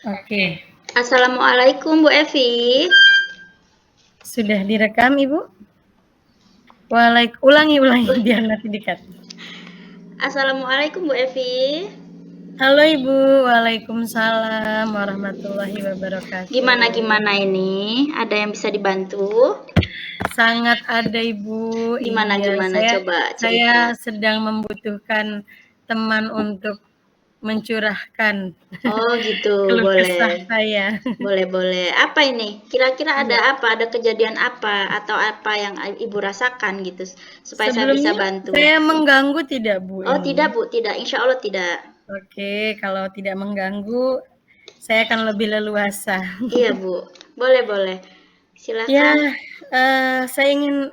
Oke, Assalamualaikum Bu Evi. sudah direkam Ibu? Ulangi biar nanti dikat. Assalamualaikum Bu Evi. Halo Ibu, Waalaikumsalam warahmatullahi Gimana wabarakatuh. gimana ini? Ada yang bisa dibantu? Sangat ada Ibu, Gimana iya gimana saya coba saya cerita. sedang membutuhkan teman untuk mencurahkan Oh gitu, keluh kesah boleh. saya. Boleh boleh. Apa ini? Kira-kira ada Iya. apa? Ada kejadian apa atau apa yang Ibu rasakan gitu supaya saya bisa Sebelumnya bantu? saya mengganggu tidak Bu Oh ini? tidak Bu, tidak. Insya Allah tidak. Oke, kalau tidak mengganggu, saya akan lebih leluasa. Iya Bu, boleh boleh. Ya, Silakan. saya ingin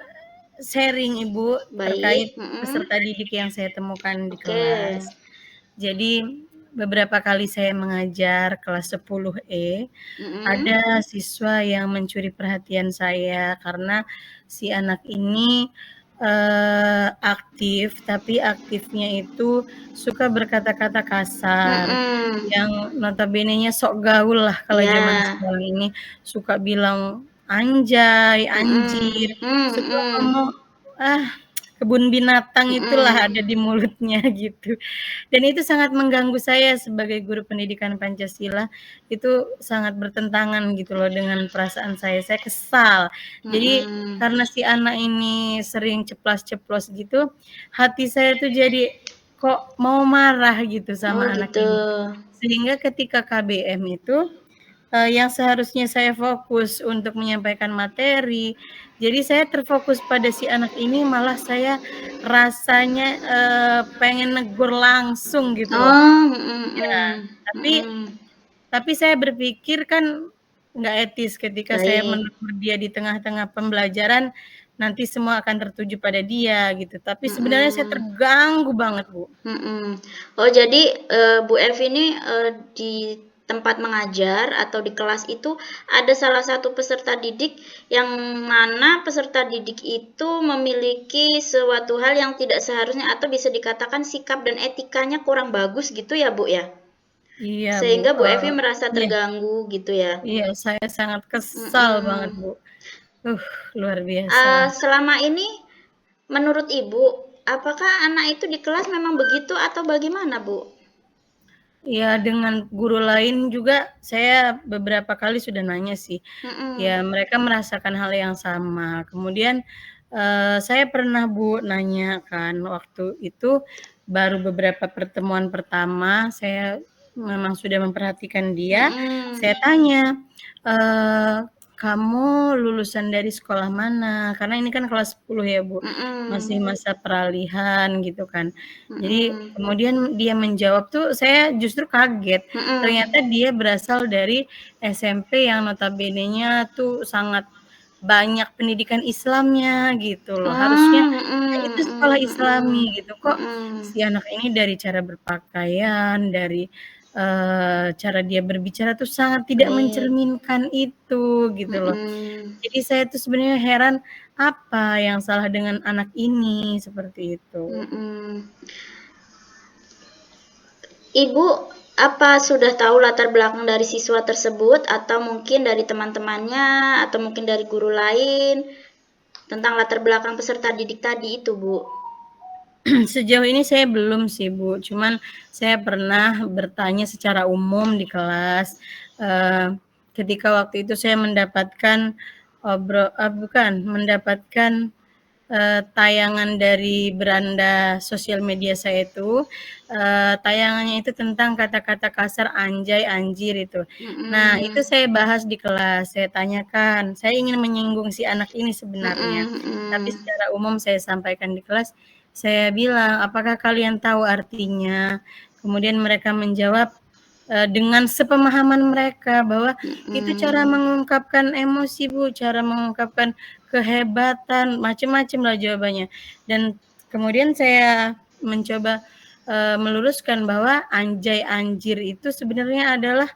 sharing Ibu Baik. terkait peserta didik yang saya temukan di Oke. kelas. Jadi beberapa kali saya mengajar kelas 10E, Mm-mm. ada siswa yang mencuri perhatian saya karena si anak ini aktif, tapi aktifnya itu suka berkata-kata kasar, Mm-mm. yang notabene-nya sok gaul lah kalau zaman Ya. sekarang ini, suka bilang anjay, anjir, Mhm, suka mhm, ngomong, ah, kebun binatang itulah mhm. ada di mulutnya gitu. Dan itu sangat mengganggu saya sebagai guru pendidikan Pancasila, itu sangat bertentangan gitu loh dengan perasaan saya kesal. Jadi Mhm. karena si anak ini sering ceplas-ceplos gitu, hati saya tuh jadi kok mau marah gitu Oh sama anak gitu. ini. Sehingga ketika KBM itu, yang seharusnya saya fokus untuk menyampaikan materi, jadi saya terfokus pada si anak ini, malah saya rasanya, pengen negur langsung gitu loh. Oh, Ya, mhm, tapi mhm. tapi saya berpikir kan nggak etis ketika saya Baik, menegur dia di tengah-tengah pembelajaran, nanti semua akan tertuju pada dia gitu. Tapi sebenarnya saya mhm, terganggu banget, Bu. mhm. Oh jadi, Bu Evi ini, di tempat mengajar atau di kelas itu ada salah satu peserta didik yang mana peserta didik itu memiliki suatu hal yang tidak seharusnya atau bisa dikatakan sikap dan etikanya kurang bagus gitu ya, Bu, ya? Iya, Bu, Sehingga Bu Evi merasa iya terganggu gitu ya? iya, saya sangat kesal banget, Mhm. Bu. Uh, luar biasa. Selama ini menurut Ibu, apakah anak itu di kelas memang begitu atau bagaimana, Bu? Ya, dengan guru lain juga saya beberapa kali sudah nanya sih. Ya, Mhm. mereka merasakan hal yang sama. Kemudian, saya pernah Bu nanya kan, waktu itu baru beberapa pertemuan pertama, saya memang sudah memperhatikan dia, Mhm. saya tanya, eee, "Kamu lulusan dari sekolah mana?" Karena ini kan kelas 10 ya Bu, masih Mhm. masa peralihan gitu kan. Jadi Mhm. kemudian dia menjawab tuh saya justru kaget, ternyata Mhm. dia berasal dari SMP yang notabene-nya tuh sangat banyak pendidikan Islamnya gitu loh, harusnya Oh, ya mhm, itu sekolah mhm, Islami gitu, kok mhm, si anak ini dari cara berpakaian, dari, cara dia berbicara tuh sangat tidak baik, mencerminkan itu gitu loh. mhm, Jadi saya tuh sebenarnya heran, apa yang salah dengan anak ini, seperti itu. mhm. Ibu, apa sudah tahu latar belakang dari siswa tersebut atau mungkin dari teman-temannya atau mungkin dari guru lain tentang latar belakang peserta didik tadi itu, Bu? Sejauh ini saya belum sih, Bu, cuman saya pernah bertanya secara umum di kelas, ketika waktu itu saya mendapatkan mendapatkan, tayangan dari beranda sosial media saya itu, tayangannya itu tentang kata-kata kasar anjay, anjir itu. Nah, itu Mhm, saya bahas di kelas, saya tanyakan, saya ingin menyinggung si anak ini sebenarnya, mhm, tapi mhm. secara umum saya sampaikan di kelas, saya bilang, "Apakah kalian tahu artinya?" Kemudian mereka menjawab, dengan sepemahaman mereka bahwa itu cara Mhm. mengungkapkan emosi, Bu, cara mengungkapkan kehebatan, macem-macem lah jawabannya. Dan kemudian saya mencoba, meluruskan bahwa anjay, anjir itu sebenarnya adalah,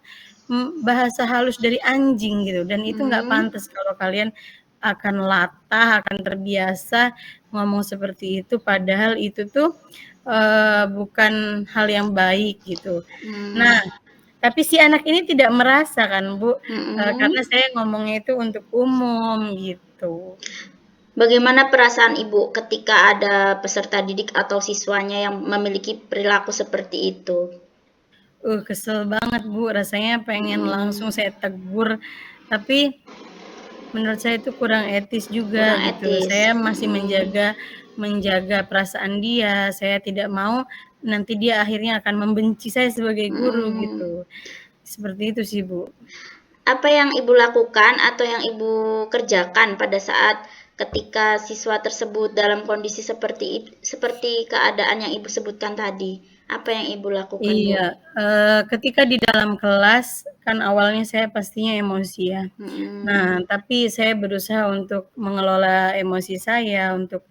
bahasa halus dari anjing gitu, dan itu nggak Mhm. pantas kalau kalian akan latah, akan terbiasa ngomong seperti itu, padahal itu tuh, bukan hal yang baik gitu. Nah, Mmm. Tapi si anak ini tidak merasa kan, Bu, karena Mhm. saya ngomongnya itu untuk umum, gitu. Bagaimana perasaan Ibu ketika ada peserta didik atau siswanya yang memiliki perilaku seperti itu? Kesel banget, Bu, rasanya pengen langsung Mhm. saya tegur, tapi menurut saya itu kurang etis juga Kurang gitu. etis. Saya masih Mhm. menjaga menjaga perasaan dia, saya tidak mau nanti dia akhirnya akan membenci saya sebagai guru Mhm. gitu. Seperti itu sih, Bu. Apa yang Ibu lakukan atau yang Ibu kerjakan pada saat ketika siswa tersebut dalam kondisi seperti keadaan yang Ibu sebutkan tadi? Apa yang Ibu lakukan, Bu? Iya, ketika di dalam kelas kan awalnya saya pastinya emosi ya. Mhm. Nah, tapi saya berusaha untuk mengelola emosi saya, untuk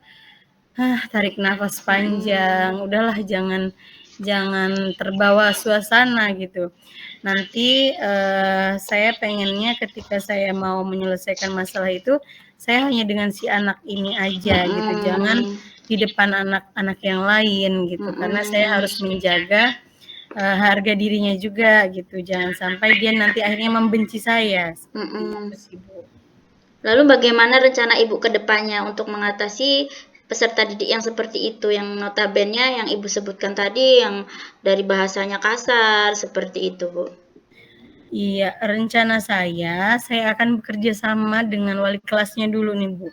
tarik nafas panjang, Mhm. udahlah jangan jangan terbawa suasana gitu. Nanti, saya pengennya ketika saya mau menyelesaikan masalah itu, saya hanya dengan si anak ini aja gitu, jangan Mhm. di depan anak-anak yang lain gitu. Karena saya Mhm. harus menjaga, harga dirinya juga gitu, jangan sampai dia nanti akhirnya membenci saya, seperti itu Mhm. sih, Bu. Lalu bagaimana rencana Ibu ke depannya untuk mengatasi peserta didik yang seperti itu, yang notabene yang Ibu sebutkan tadi yang dari bahasanya kasar, seperti itu, Bu? Iya, rencana saya akan bekerja sama dengan wali kelasnya dulu nih, Bu.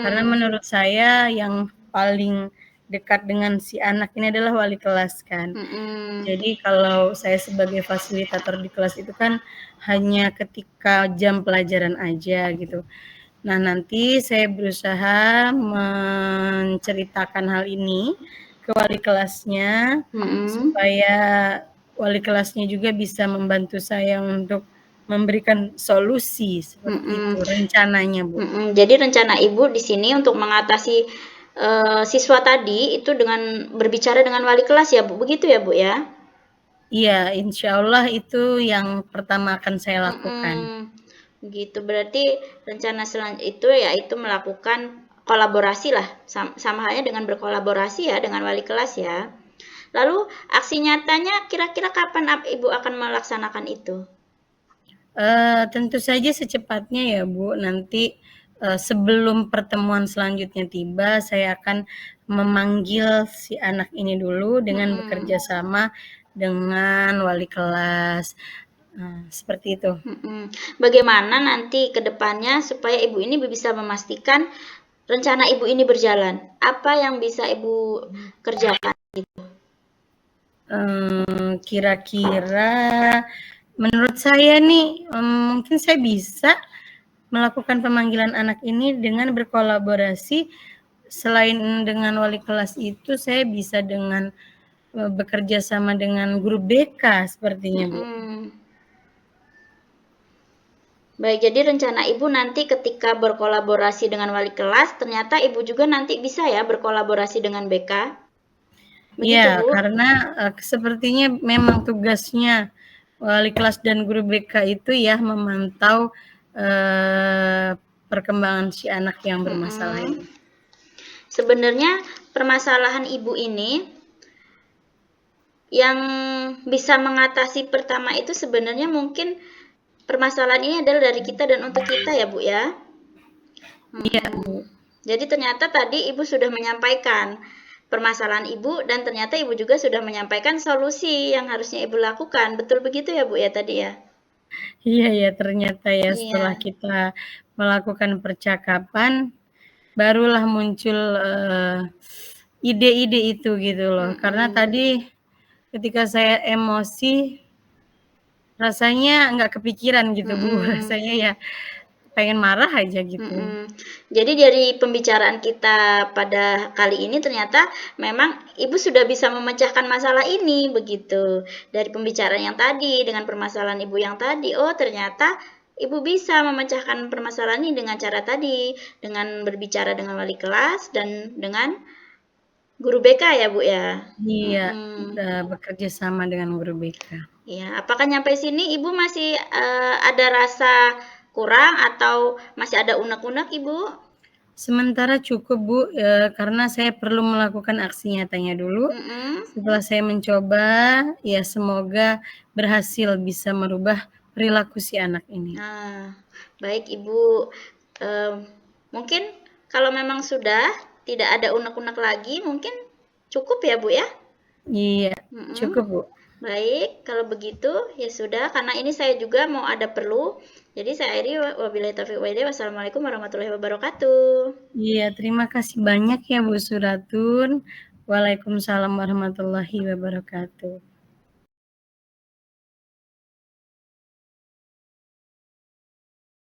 Karena Mhm. menurut saya yang paling dekat dengan si anak ini adalah wali kelas kan. Mhm. Jadi kalau saya sebagai fasilitator di kelas itu kan hanya ketika jam pelajaran aja gitu. Nah, nanti saya berusaha menceritakan hal ini ke wali kelasnya, Mhm. supaya wali kelasnya juga bisa membantu saya untuk memberikan solusi, seperti itu Mhm. rencananya, Bu. Mhm. Jadi rencana Ibu di sini untuk mengatasi, siswa tadi itu dengan berbicara dengan wali kelas ya, Bu? Begitu ya, Bu, ya? Iya, insya Allah itu yang pertama akan saya lakukan. Mhm. Gitu, berarti rencana itu yaitu melakukan kolaborasi lah, sama halnya dengan berkolaborasi ya dengan wali kelas ya. Lalu aksi nyatanya kira-kira kapan Ibu akan melaksanakan itu? Tentu saja secepatnya ya, Bu. Nanti, sebelum pertemuan selanjutnya tiba, saya akan memanggil si anak ini dulu dengan Mhm. bekerja sama dengan wali kelas, seperti itu. Mhm. Bagaimana nanti ke depannya supaya Ibu ini bisa memastikan rencana Ibu ini berjalan? Apa yang bisa Ibu kerjakan? Kira-kira menurut saya nih, mungkin saya bisa melakukan pemanggilan anak ini dengan berkolaborasi, selain dengan wali kelas itu, saya bisa dengan bekerja sama dengan guru BK sepertinya, Bu. Mhm. Baik, jadi rencana Ibu nanti ketika berkolaborasi dengan wali kelas, ternyata Ibu juga nanti bisa ya berkolaborasi dengan BK? Iya, Begitu, Bu? karena, sepertinya memang tugasnya wali kelas dan guru BK itu ya memantau, eee, perkembangan si anak yang bermasalah Mhm. ini. Sebenarnya permasalahan Ibu ini yang bisa mengatasi pertama itu sebenarnya mungkin permasalahan ini adalah dari kita dan untuk kita ya, Bu, ya? Iya, Mhm. Bu. Jadi ternyata tadi Ibu sudah menyampaikan permasalahan Ibu dan ternyata Ibu juga sudah menyampaikan solusi yang harusnya Ibu lakukan. Betul begitu ya, Bu, ya tadi ya? Iya ya, ternyata ya setelah Iya. kita melakukan percakapan, barulah muncul, ide-ide itu gitu loh. Karena Mhm. tadi ketika saya emosi, rasanya nggak kepikiran gitu, Bu, Mhm. rasanya ya pengen marah aja gitu. Mhm. Jadi dari pembicaraan kita pada kali ini ternyata memang Ibu sudah bisa memecahkan masalah ini begitu. Dari pembicaraan yang tadi dengan permasalahan Ibu yang tadi, oh ternyata Ibu bisa memecahkan permasalahan ini dengan cara tadi, dengan berbicara dengan wali kelas dan dengan guru BK ya, Bu, ya? Iya, Mhm. bekerja sama dengan guru BK. Iya, apakah nyampe sini Ibu masih, ada rasa kurang atau masih ada unek-unek, Ibu? Sementara cukup, Bu, karena saya perlu melakukan aksi nyatanya dulu. Setelah saya mencoba, ya semoga berhasil bisa merubah perilaku si anak ini. Nah, baik Ibu. Mungkin kalau memang sudah tidak ada unek-unek lagi, mungkin cukup ya Bu ya? Iya, cukup, Bu. Baik, kalau begitu ya sudah, karena ini saya juga mau ada perlu. Jadi saya akhiri, wabillahi taufiq wal hidayah. Wassalamualaikum warahmatullahi wabarakatuh. Iya, terima kasih banyak ya Bu Suratun. Waalaikumsalam warahmatullahi wabarakatuh.